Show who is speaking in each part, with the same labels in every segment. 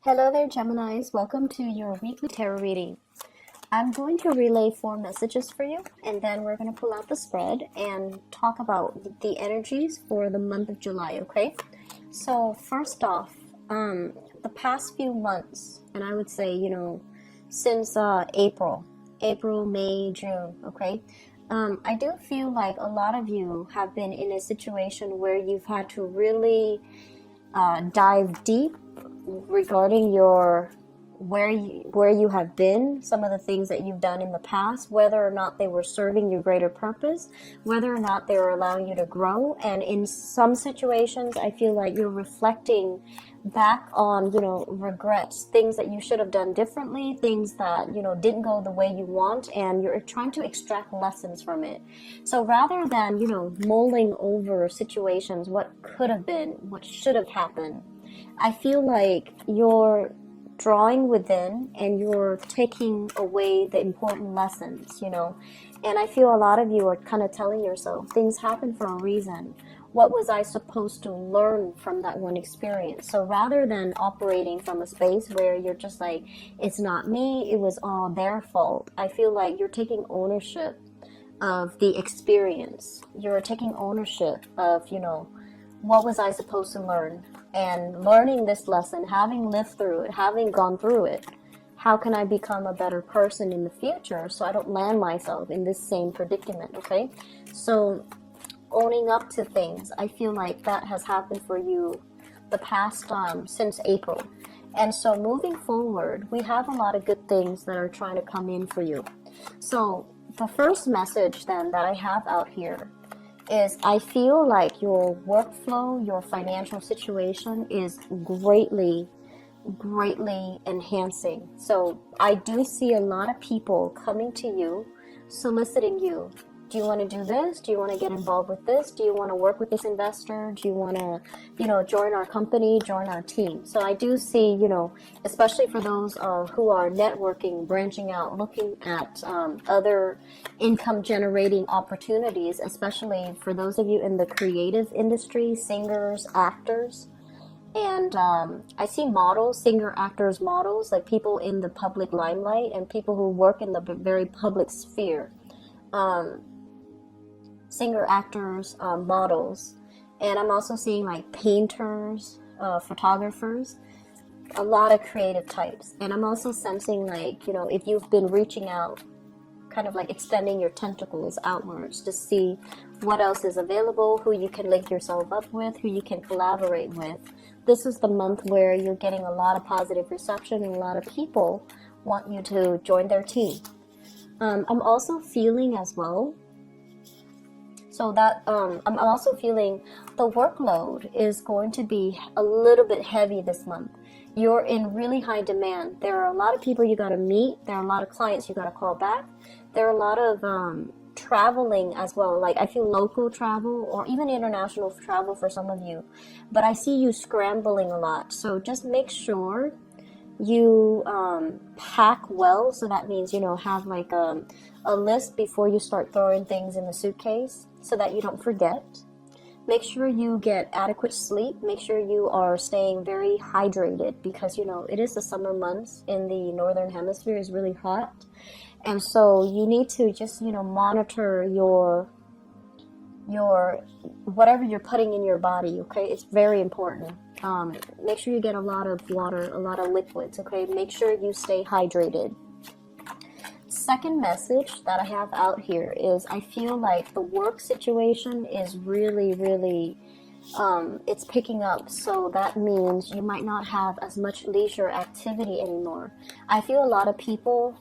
Speaker 1: Hello there, Geminis. Welcome to your weekly tarot reading. I'm going to relay 4 messages for you, and then we're going to pull out the spread and talk about the energies for the month of July, okay? So, first off, the past few months, and I would say, since April, May, June, okay? I do feel like a lot of you have been in a situation where you've had to really dive deep regarding your where you have been, some of the things that you've done in the past, whether or not they were serving your greater purpose, whether or not they were allowing you to grow. And in some situations, I feel like you're reflecting back on, regrets, things that you should have done differently, things that, didn't go the way you want, and you're trying to extract lessons from it. So rather than, mulling over situations, what could have been, what should have happened, I feel like you're drawing within and you're taking away the important lessons, and I feel a lot of you are kind of telling yourself things happen for a reason. What was I supposed to learn from that one experience? So rather than operating from a space where you're just like, it's not me, it was all their fault, I feel like you're taking ownership of the experience. You're taking ownership of, what was I supposed to learn? And learning this lesson, having lived through it, having gone through it, how can I become a better person in the future so I don't land myself in this same predicament, okay? So owning up to things, I feel like that has happened for you the past since April. And so moving forward, we have a lot of good things that are trying to come in for you. So the first message then that I have out here is I feel like your workflow, your financial situation is greatly enhancing. So I do see a lot of people coming to you, soliciting you. Do you want to do this? Do you want to get involved with this? Do you want to work with this investor? Do you want to, join our company, join our team? So I do see, especially for those who are networking, branching out, looking at other income generating opportunities, especially for those of you in the creative industry, singers, actors. And I see models, singer, actors, models, like people in the public limelight and people who work in the very public sphere. Singer, actors, models, and I'm also seeing like painters, photographers, a lot of creative types. And I'm also sensing like, if you've been reaching out, kind of like extending your tentacles outwards to see what else is available, who you can link yourself up with, who you can collaborate with. This is the month where you're getting a lot of positive reception and a lot of people want you to join their team. I'm also feeling as well, so that I'm also feeling the workload is going to be a little bit heavy this month. You're in really high demand. There are a lot of people you got to meet. There are a lot of clients you got to call back. There are a lot of traveling as well. Like I feel local travel or even international travel for some of you. But I see you scrambling a lot. So just make sure you pack well. So that means, have like a list before you start throwing things in the suitcase so that you don't forget. Make sure you get adequate sleep. Make sure you are staying very hydrated because, it is the summer months in the northern hemisphere is really hot. And so you need to just, monitor your whatever you're putting in your body, okay? It's very important. Make sure you get a lot of water, a lot of liquids, okay? Make sure you stay hydrated. Second message that I have out here is I feel like the work situation is really it's picking up. So that means you might not have as much leisure activity anymore. I feel a lot of people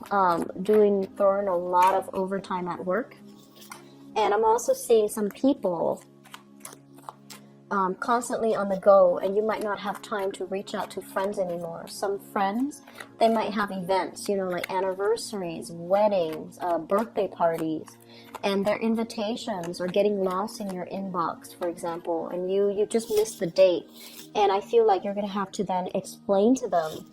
Speaker 1: throwing a lot of overtime at work. And I'm also seeing some people constantly on the go, and you might not have time to reach out to friends anymore. Some friends, they might have events, like anniversaries, weddings, birthday parties, and their invitations are getting lost in your inbox, for example, and you just missed the date. And I feel like you're going to have to then explain to them,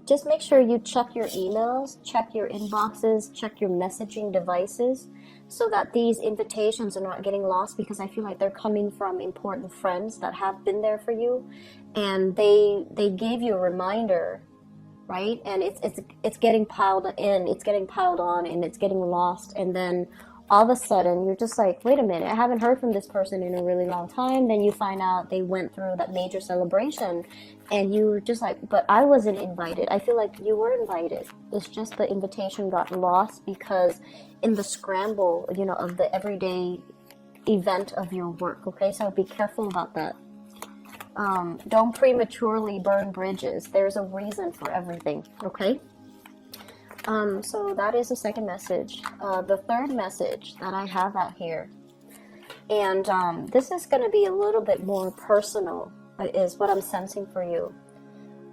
Speaker 1: just make sure you check your emails, check your inboxes, check your messaging devices, so that these invitations are not getting lost, because I feel like they're coming from important friends that have been there for you, and they gave you a reminder, right? And it's getting piled in, it's getting piled on, and it's getting lost, and then all of a sudden you're just like, wait a minute, I haven't heard from this person in a really long time. Then you find out they went through that major celebration, and you're just like, but I wasn't invited. I feel like you were invited. It's just the invitation got lost because in the scramble, you know, of the everyday event of your work. Okay, so be careful about that. Don't prematurely burn bridges. There's a reason for everything. Okay. So that is the second message. The third message that I have out here, and this is going to be a little bit more personal, is what I'm sensing for you.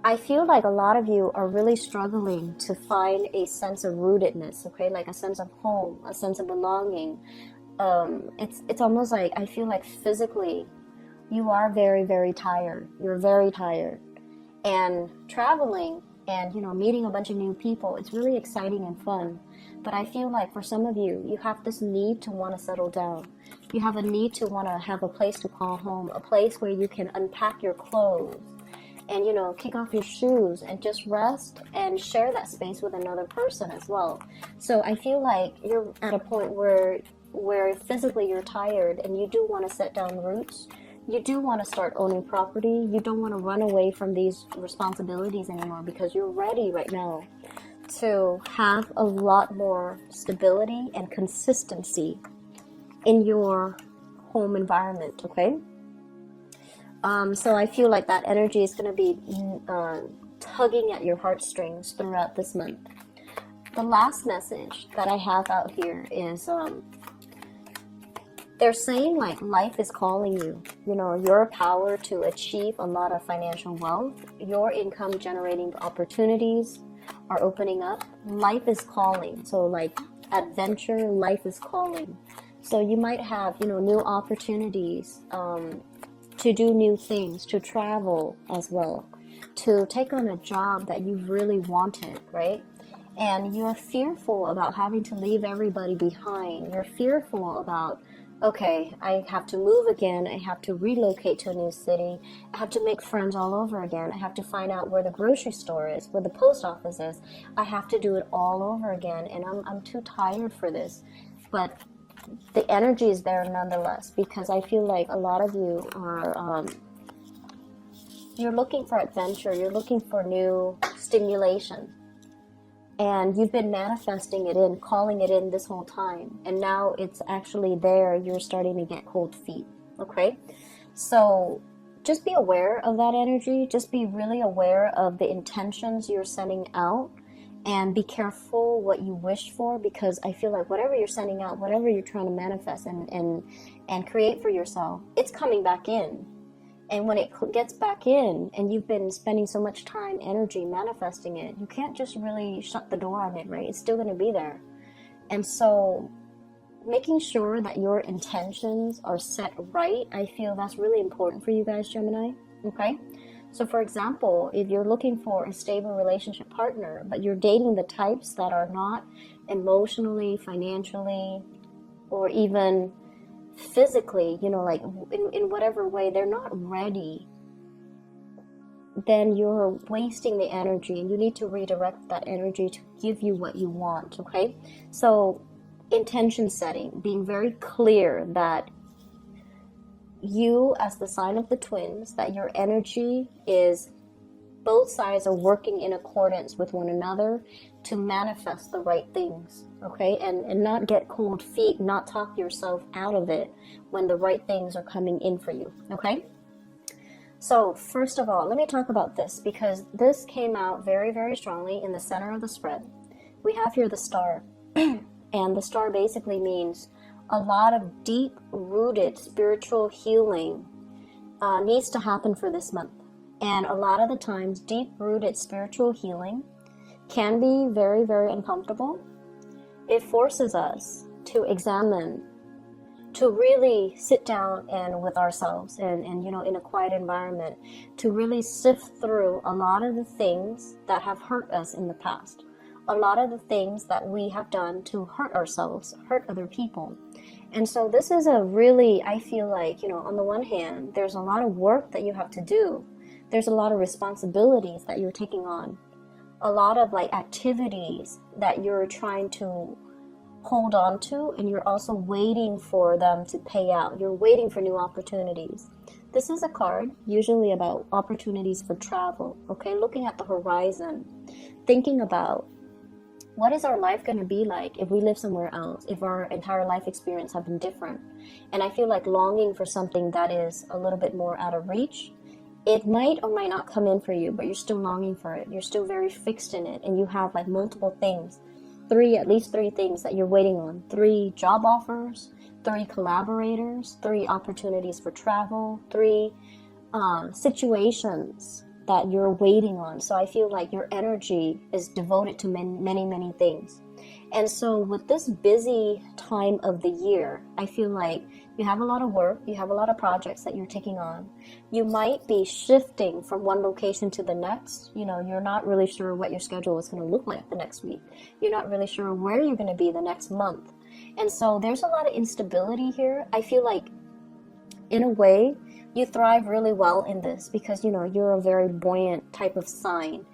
Speaker 1: I feel like a lot of you are really struggling to find a sense of rootedness, okay, like a sense of home, a sense of belonging. It's almost like I feel like physically you are very, very tired. You're very tired, and traveling and, you know, meeting a bunch of new people, it's really exciting and fun. But I feel like for some of you, you have this need to want to settle down. You have a need to want to have a place to call home, a place where you can unpack your clothes and, you know, kick off your shoes and just rest and share that space with another person as well. So I feel like you're at a point where physically you're tired, and you do want to set down roots. You do want to start owning property. You don't want to run away from these responsibilities anymore, because you're ready right now to have a lot more stability and consistency in your home environment, okay? So I feel like that energy is going to be tugging at your heartstrings throughout this month. The last message that I have out here is they're saying like life is calling you. You know, your power to achieve a lot of financial wealth, your income generating opportunities are opening up. Life is calling. So like adventure, life is calling. So you might have, you know, new opportunities to do new things, to travel as well, to take on a job that you really wanted, right? And you're fearful about having to leave everybody behind. You're fearful about, okay, I have to move again. I have to relocate to a new city. I have to make friends all over again. I have to find out where the grocery store is, where the post office is. I have to do it all over again, and I'm too tired for this. But the energy is there nonetheless, because I feel like a lot of you are, you're looking for adventure. You're looking for new stimulation. And you've been manifesting it in, calling it in this whole time. And now it's actually there. You're starting to get cold feet. Okay? So just be aware of that energy. Just be really aware of the intentions you're sending out. And be careful what you wish for, because I feel like whatever you're sending out, whatever you're trying to manifest and create for yourself, it's coming back in. And when it gets back in, and you've been spending so much time, energy manifesting it, you can't just really shut the door on it, right? It's still going to be there. And so making sure that your intentions are set right, I feel that's really important for you guys, Gemini. Okay? So for example, if you're looking for a stable relationship partner, but you're dating the types that are not emotionally, financially, or even physically, you know, like in whatever way they're not ready, then you're wasting the energy, and you need to redirect that energy to give you what you want. Okay, so intention setting, being very clear that you, as the sign of the twins, that your energy is, both sides are working in accordance with one another to manifest the right things, okay? And not get cold feet, not talk yourself out of it when the right things are coming in for you, okay? So first of all, let me talk about this, because this came out very, very strongly in the center of the spread. We have here the star, and the star basically means a lot of deep-rooted spiritual healing needs to happen for this month. And a lot of the times, deep-rooted spiritual healing can be very, very uncomfortable. It forces us to examine, to really sit down and with ourselves and you know, in a quiet environment, to really sift through a lot of the things that have hurt us in the past, a lot of the things that we have done to hurt ourselves, hurt other people. And so this is a really, I feel like, you know, on the one hand, there's a lot of work that you have to do. There's a lot of responsibilities that you're taking on, a lot of like activities that you're trying to hold on to, and you're also waiting for them to pay out. You're waiting for new opportunities. This is a card usually about opportunities for travel, okay? Looking at the horizon, thinking about what is our life going to be like if we live somewhere else, if our entire life experience have been different. And I feel like longing for something that is a little bit more out of reach. It might or might not come in for you, but you're still longing for it. You're still very fixed in it, and you have like multiple things. At least three things that you're waiting on. 3 job offers, 3 collaborators, 3 opportunities for travel, 3 situations that you're waiting on. So I feel like your energy is devoted to many things. And so with this busy time of the year, I feel like you have a lot of work, you have a lot of projects that you're taking on. You might be shifting from one location to the next. You know, you're not really sure what your schedule is going to look like the next week. You're not really sure where you're going to be the next month. And so there's a lot of instability here. I feel like, in a way, you thrive really well in this because, you know, you're a very buoyant type of sign.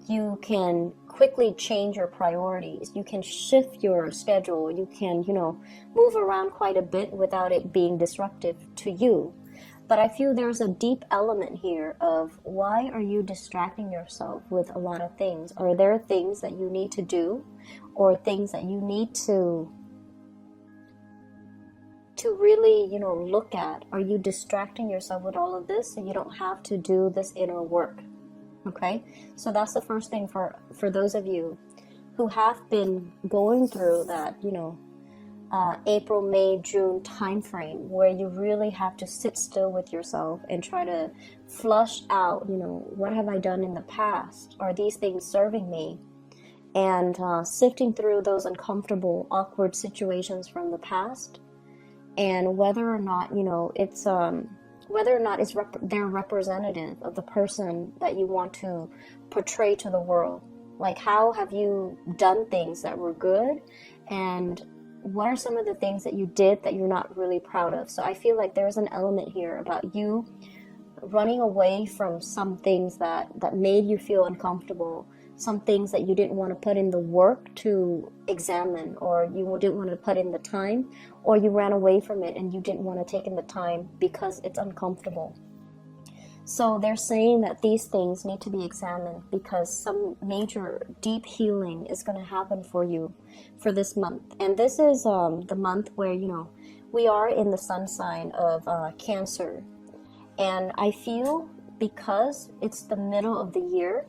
Speaker 1: You can quickly change your priorities. You can shift your schedule. You can, you know, move around quite a bit without it being disruptive to you. But I feel there's a deep element here of why are you distracting yourself with a lot of things? Are there things that you need to do or things that you need to really, you know, look at? Are you distracting yourself with all of this so you don't have to do this inner work? Okay, so that's the first thing for those of you who have been going through that, you know, April, May, June time frame where you really have to sit still with yourself and try to flush out, you know, what have I done in the past? Are these things serving me? And sifting through those uncomfortable, awkward situations from the past, and whether or not, you know, it's they're representative of the person that you want to portray to the world. Like, how have you done things that were good, and what are some of the things that you did that you're not really proud of? So I feel like there's an element here about you running away from some things that made you feel uncomfortable, some things that you didn't want to put in the work to examine, or you didn't want to put in the time, or you ran away from it and you didn't want to take in the time because it's uncomfortable. So they're saying that these things need to be examined because some major deep healing is going to happen for you for this month. And this is the month where, you know, we are in the sun sign of Cancer. And I feel because it's the middle of the year,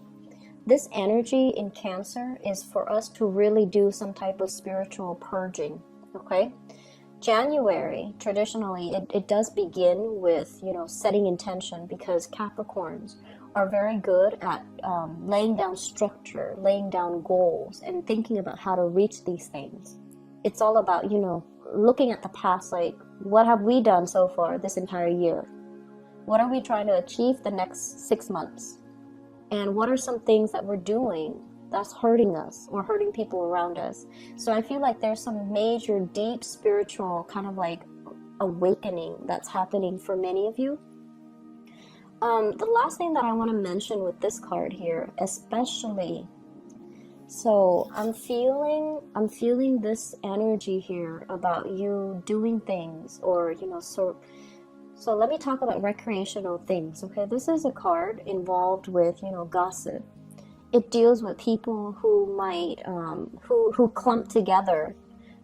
Speaker 1: this energy in Cancer is for us to really do some type of spiritual purging, okay? January, traditionally, it does begin with, you know, setting intention, because Capricorns are very good at laying down structure, laying down goals, and thinking about how to reach these things. It's all about, you know, looking at the past, like, what have we done so far this entire year? What are we trying to achieve the next 6 months? And what are some things that we're doing that's hurting us or hurting people around us? So I feel like there's some major, deep spiritual kind of like awakening that's happening for many of you. The last thing that I want to mention with this card here, especially, so I'm feeling this energy here about you doing things, or, you know, so let me talk about recreational things, okay? This is a card involved with, you know, gossip. It deals with people who might, who clump together,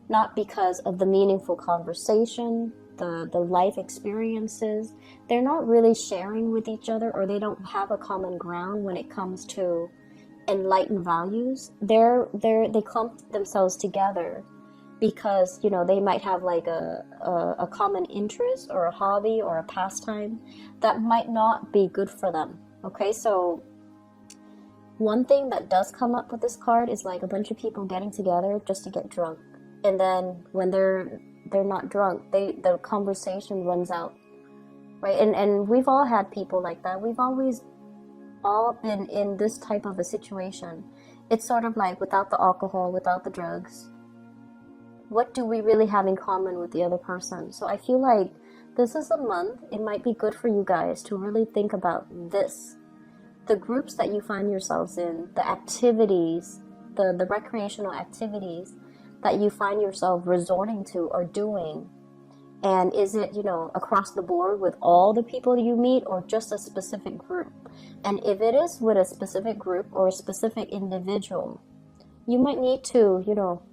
Speaker 1: not because of the meaningful conversation, the life experiences. They're not really sharing with each other, or they don't have a common ground when it comes to enlightened values. They clump themselves together because, you know, they might have like a common interest or a hobby or a pastime that might not be good for them. Okay, so one thing that does come up with this card is like a bunch of people getting together just to get drunk. And then when they're they're not drunk, the conversation runs out, right? And we've all had people like that. We've always all been in this type of a situation. It's sort of like without the alcohol, without the drugs, what do we really have in common with the other person? So I feel like this is a month, it might be good for you guys to really think about this. The groups that you find yourselves in, the activities, the recreational activities that you find yourself resorting to or doing. And is it, across the board with all the people you meet or just a specific group? And if it is with a specific group or a specific individual, you might need to,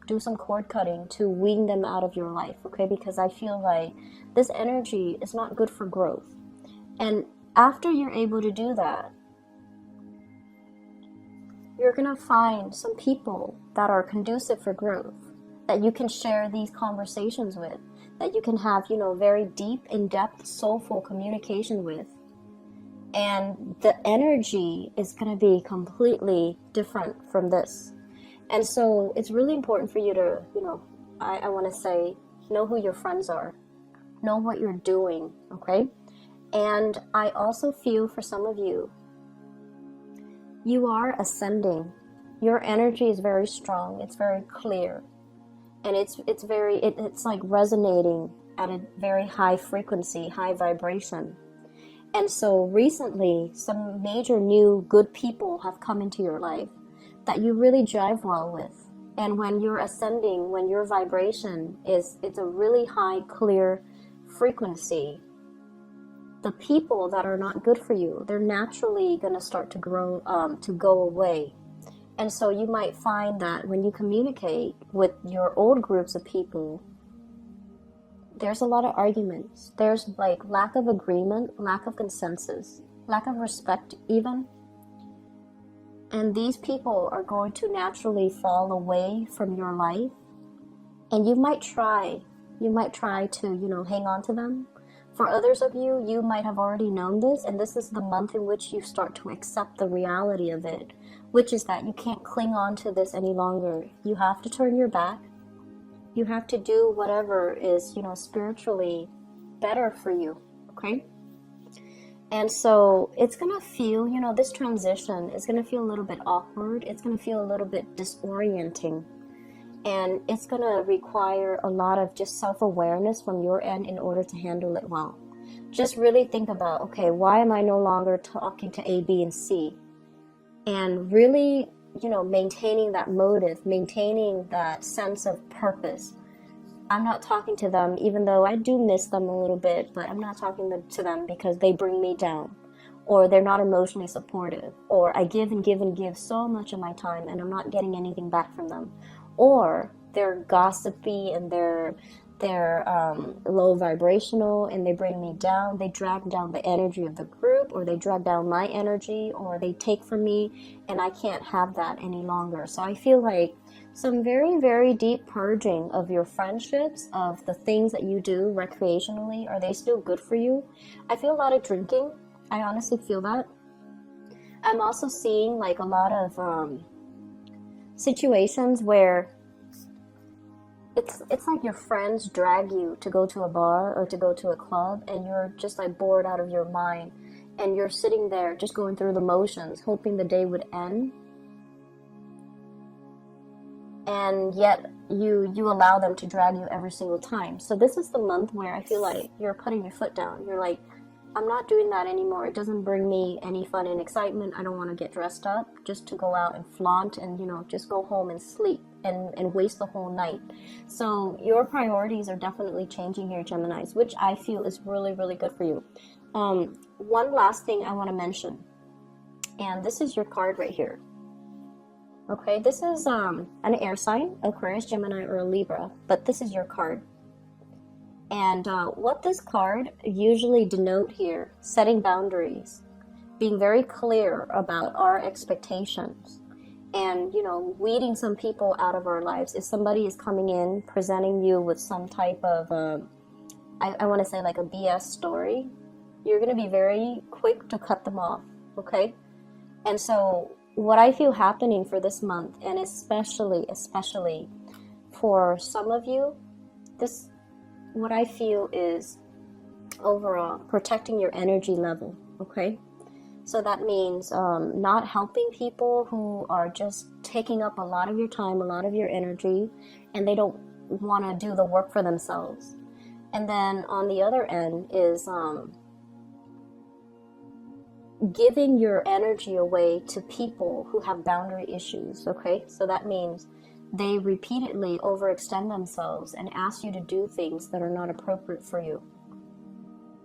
Speaker 1: do some cord cutting to wean them out of your life, okay? Because I feel like this energy is not good for growth. And after you're able to do that, you're going to find some people that are conducive for growth, that you can share these conversations with, that you can have, very deep, in-depth, soulful communication with. And the energy is going to be completely different from this. And so it's really important for you to, I want to say, know who your friends are, know what you're doing, okay? And I also feel for some of you, you are ascending. Your energy is very strong. It's very clear. And it's like resonating at a very high frequency, high vibration. And so recently, some major new good people have come into your life that you really jive well with. And when you're ascending, when your vibration it's a really high, clear frequency, the people that are not good for you, they're naturally going to start to go away. And so you might find that when you communicate with your old groups of people, there's a lot of arguments. There's like lack of agreement, lack of consensus, lack of respect even. And these people are going to naturally fall away from your life. And you might try to, hang on to them. For others of you, you might have already known this, and this is the month in which you start to accept the reality of it, which is that you can't cling on to this any longer. You have to turn your back. You have to do whatever is, spiritually better for you, okay? And so it's going to feel, this transition is going to feel a little bit awkward. It's going to feel a little bit disorienting. And it's going to require a lot of just self-awareness from your end in order to handle it well. Just really think about, okay, why am I no longer talking to A, B, and C? And really, maintaining that motive, maintaining that sense of purpose. I'm not talking to them, even though I do miss them a little bit, but I'm not talking to them because they bring me down, or they're not emotionally supportive, or I give and give and give so much of my time and I'm not getting anything back from them, or they're gossipy and they're low vibrational and they bring me down. They drag down the energy of the group, or they drag down my energy, or they take from me, and I can't have that any longer. So I feel like some very, very deep purging of your friendships, of the things that you do recreationally. Are they still good for you? I feel a lot of drinking. I honestly feel that. I'm also seeing like a lot of situations where it's like your friends drag you to go to a bar or to go to a club, and you're just like bored out of your mind, and you're sitting there just going through the motions, hoping the day would end. And yet you allow them to drag you every single time. So this is the month where I feel like you're putting your foot down. You're like, I'm not doing that anymore. It doesn't bring me any fun and excitement. I don't want to get dressed up just to go out and flaunt and, just go home and sleep and waste the whole night. So your priorities are definitely changing here, Geminis, which I feel is really, really good for you. One last thing I want to mention, and this is your card right here. Okay, this is an air sign, Aquarius, Gemini, or a Libra, but this is your card. And what this card usually denote here, setting boundaries, being very clear about our expectations, and, weeding some people out of our lives. If somebody is coming in, presenting you with some type of, I want to say like a BS story, you're going to be very quick to cut them off, okay? And so what I feel happening for this month, and especially for some of you, this what I feel is overall protecting your energy level, okay? So that means not helping people who are just taking up a lot of your time, a lot of your energy, and they don't want to do the work for themselves. And then on the other end is giving your energy away to people who have boundary issues, okay? So that means they repeatedly overextend themselves and ask you to do things that are not appropriate for you.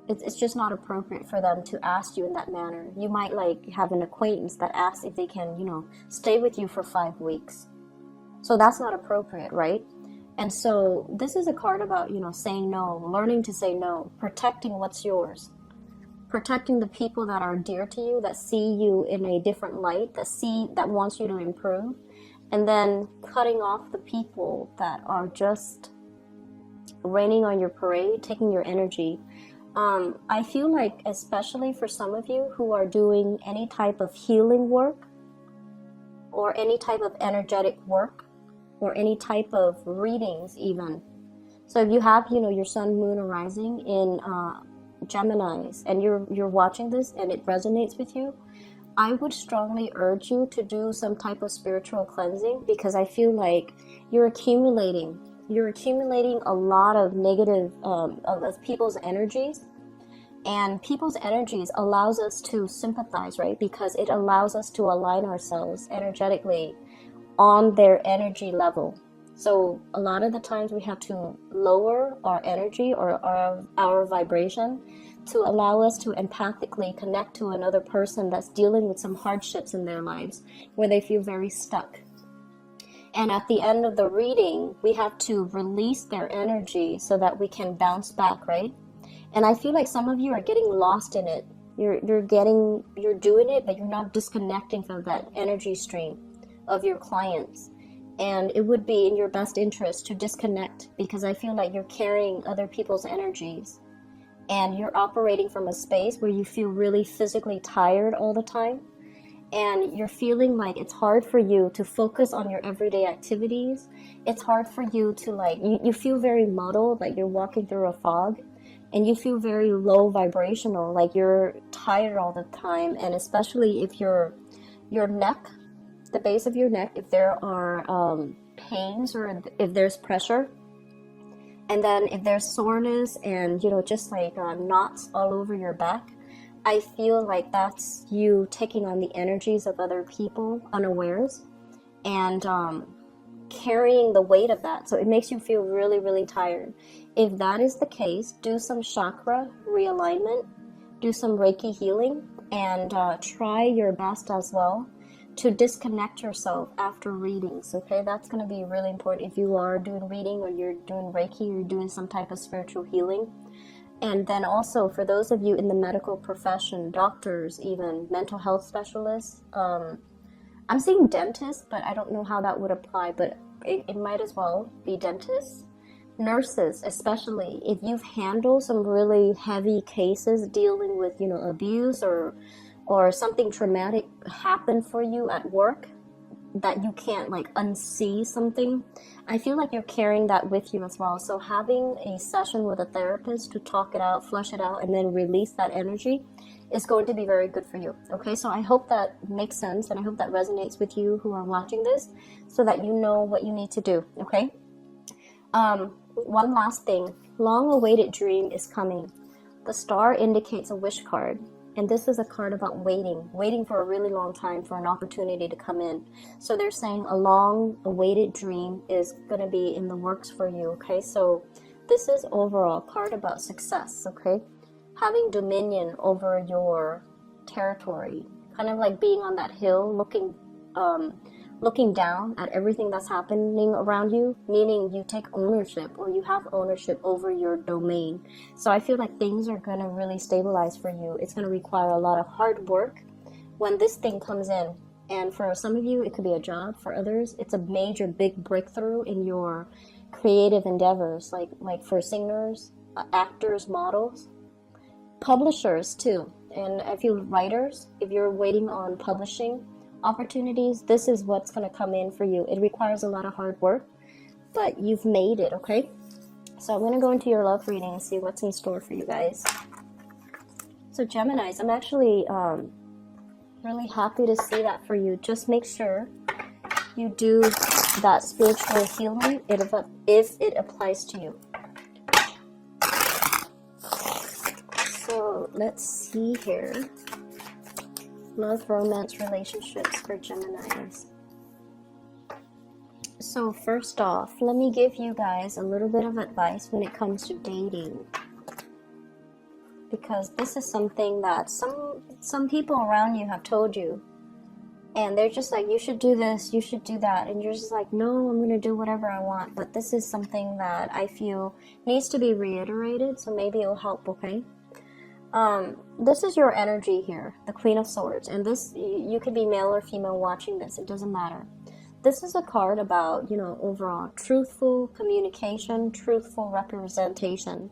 Speaker 1: It's just not appropriate for them to ask you in that manner. You might like have an acquaintance that asks if they can, stay with you for 5 weeks. So that's not appropriate, right? And so this is a card about, saying no, learning to say no, protecting what's yours, protecting the people that are dear to you, that see you in a different light, that wants you to improve, and then cutting off the people that are just raining on your parade, taking your energy. I feel like, especially for some of you who are doing any type of healing work or any type of energetic work or any type of readings even. So if you have, your sun, moon, or rising in Geminis and you're watching this and it resonates with you, I would strongly urge you to do some type of spiritual cleansing, because I feel like you're accumulating a lot of negative of people's energies, and people's energies allows us to sympathize, right? Because it allows us to align ourselves energetically on their energy level. So a lot of the times we have to lower our energy or our vibration to allow us to empathically connect to another person that's dealing with some hardships in their lives where they feel very stuck. And at the end of the reading, we have to release their energy so that we can bounce back, right? And I feel like some of you are getting lost in it. You're doing it, but you're not disconnecting from that energy stream of your clients. And it would be in your best interest to disconnect, because I feel like you're carrying other people's energies and you're operating from a space where you feel really physically tired all the time. And you're feeling like it's hard for you to focus on your everyday activities. It's hard for you to you feel very muddled, like you're walking through a fog, and you feel very low vibrational, like you're tired all the time. And especially if your neck, the base of your neck, if there are pains or if there's pressure, and then if there's soreness and, just like knots all over your back, I feel like that's you taking on the energies of other people unawares and carrying the weight of that. So it makes you feel really, really tired. If that is the case, do some chakra realignment, do some Reiki healing, and try your best as well to disconnect yourself after readings, okay? That's going to be really important if you are doing reading or you're doing Reiki or you're doing some type of spiritual healing. And then also for those of you in the medical profession, doctors, even mental health specialists, I'm seeing dentists, but I don't know how that would apply, but it might as well be dentists. Nurses, especially if you've handled some really heavy cases dealing with, abuse or something traumatic happened for you at work that you can't unsee something, I feel like you're carrying that with you as well. So having a session with a therapist to talk it out, flush it out, and then release that energy is going to be very good for you. Okay, so I hope that makes sense, and I hope that resonates with you who are watching this, so that you know what you need to do. Okay. One last thing, long-awaited dream is coming. The star indicates a wish card. And this is a card about waiting for a really long time for an opportunity to come in. So they're saying a long-awaited dream is going to be in the works for you, okay? So this is overall a card about success, okay? Having dominion over your territory, kind of like being on that hill looking down at everything that's happening around you, meaning you take ownership or you have ownership over your domain. So I feel like things are going to really stabilize for you. It's going to require a lot of hard work when this thing comes in. And for some of you, it could be a job. For others, it's a major big breakthrough in your creative endeavors, like for singers, actors, models, publishers too. And I feel writers, if you're waiting on publishing opportunities, this is what's going to come in for you. It requires a lot of hard work, but you've made it, okay? So I'm going to go into your love reading and see what's in store for you guys. So Geminis, I'm actually really happy to see that for you. Just make sure you do that spiritual healing if it applies to you. So let's see here. Love, romance, relationships for Geminis. So first off, let me give you guys a little bit of advice when it comes to dating. Because this is something that some people around you have told you. And they're just like, you should do this, you should do that. And you're just like, no, I'm going to do whatever I want. But this is something that I feel needs to be reiterated. So maybe it'll help, okay? This is your energy here, the Queen of Swords. And this, you could be male or female watching this. It doesn't matter. This is a card about, overall truthful communication, truthful representation.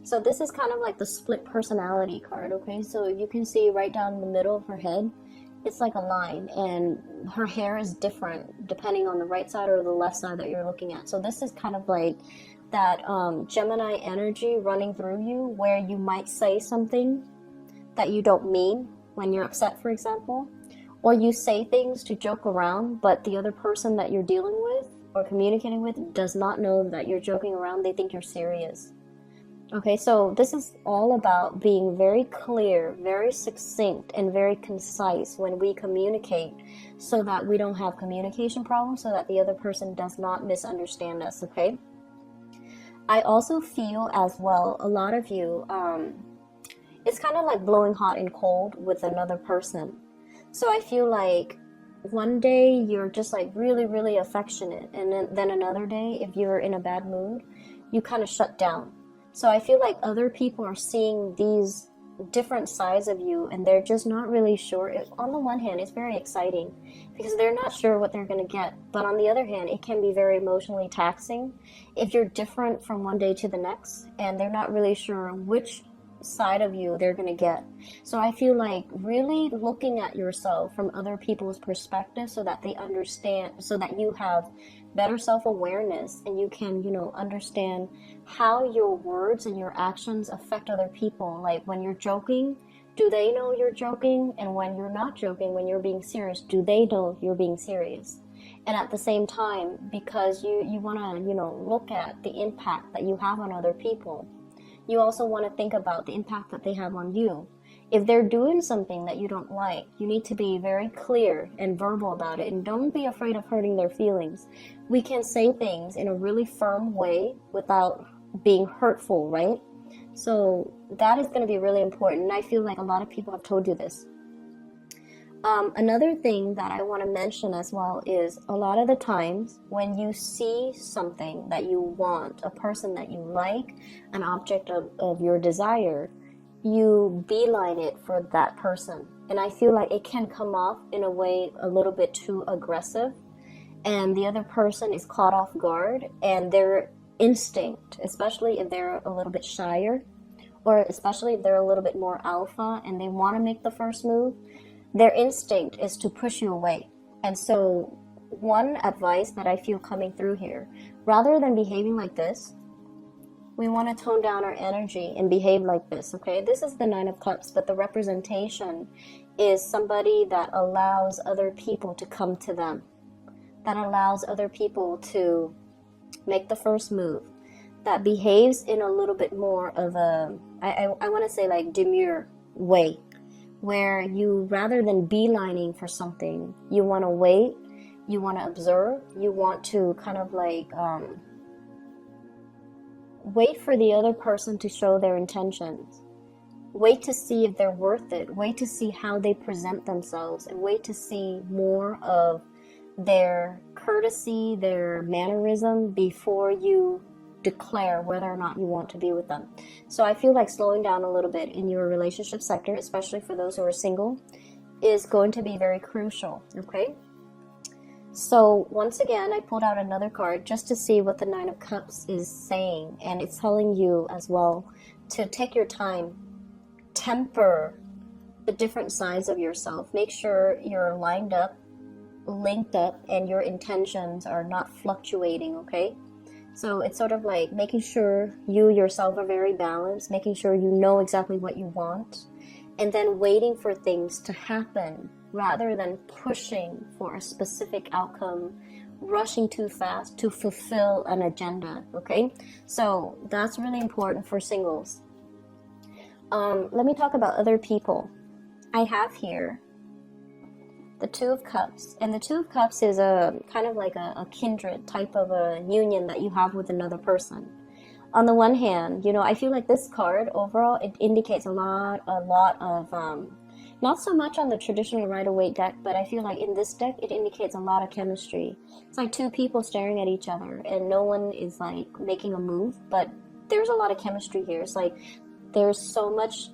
Speaker 1: So this is kind of like the split personality card, okay? So you can see right down the middle of her head, it's like a line, and her hair is different depending on the right side or the left side that you're looking at. So this is kind of like that Gemini energy running through you, where you might say something that you don't mean when you're upset, for example, or you say things to joke around, but the other person that you're dealing with or communicating with does not know that you're joking around. They think you're serious. Okay, so this is all about being very clear, very succinct, and very concise when we communicate, so that we don't have communication problems, so that the other person does not misunderstand us, okay? I also feel as well, a lot of you, it's kind of like blowing hot and cold with another person. So I feel like one day you're just like really, really affectionate, and then another day, if you're in a bad mood, you kind of shut down. So I feel like other people are seeing these different sides of you, and they're just not really sure. On the one hand, it's very exciting because they're not sure what they're going to get. But on the other hand, it can be very emotionally taxing if you're different from one day to the next, and they're not really sure which side of you they're going to get. So I feel like really looking at yourself from other people's perspective, so that they understand, so that you have better self-awareness, and you can, understand how your words and your actions affect other people. Like when you're joking, do they know you're joking? And when you're not joking, when you're being serious, do they know you're being serious? And at the same time, because you want to, look at the impact that you have on other people, you also want to think about the impact that they have on you. If they're doing something that you don't like, you need to be very clear and verbal about it, and don't be afraid of hurting their feelings. We can say things in a really firm way without being hurtful, right? So that is going to be really important, and I feel like a lot of people have told you this. Another thing that I want to mention as well is, a lot of the times when you see something that you want, a person that you like, an object of your desire, you beeline it for that person. And I feel like it can come off in a way a little bit too aggressive, and the other person is caught off guard, and their instinct, especially if they're a little bit shyer, or especially if they're a little bit more alpha and they want to make the first move, their instinct is to push you away. And so one advice that I feel coming through here, rather than behaving like this, we want to tone down our energy and behave like this, okay? This is the Nine of Cups, but the representation is somebody that allows other people to come to them, that allows other people to make the first move, that behaves in a little bit more of a, I want to say like demure way, where you, rather than beelining for something, you want to wait, you want to observe, you want to kind of like wait for the other person to show their intentions. Wait to see if they're worth it. Wait to see how they present themselves, and wait to see more of their courtesy, their mannerism, before you declare whether or not you want to be with them. So I feel like slowing down a little bit in your relationship sector, especially for those who are single, is going to be very crucial, okay? So once again, I pulled out another card just to see what the Nine of Cups is saying, and it's telling you as well to take your time, temper the different sides of yourself. Make sure you're lined up, linked up, and your intentions are not fluctuating, okay? So it's sort of like making sure you yourself are very balanced, making sure you know exactly what you want, and then waiting for things to happen rather than pushing for a specific outcome, rushing too fast to fulfill an agenda, okay? So that's really important for singles. Let me talk about other people. I have here the Two of Cups, and the Two of Cups is a kind of like a kindred type of a union that you have with another person. On the one hand, you know, I feel like this card overall, it indicates a lot of not so much on the traditional Rider-Waite deck, but I feel like in this deck it indicates a lot of chemistry. It's like two people staring at each other and no one is like making a move, but there's a lot of chemistry here. It's like there's so much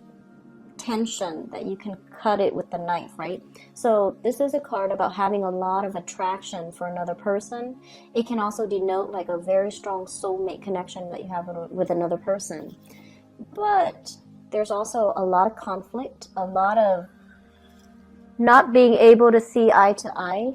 Speaker 1: tension that you can cut it with the knife, right? So this is a card about having a lot of attraction for another person. It can also denote like a very strong soulmate connection that you have with another person. But there's also a lot of conflict, a lot of not being able to see eye to eye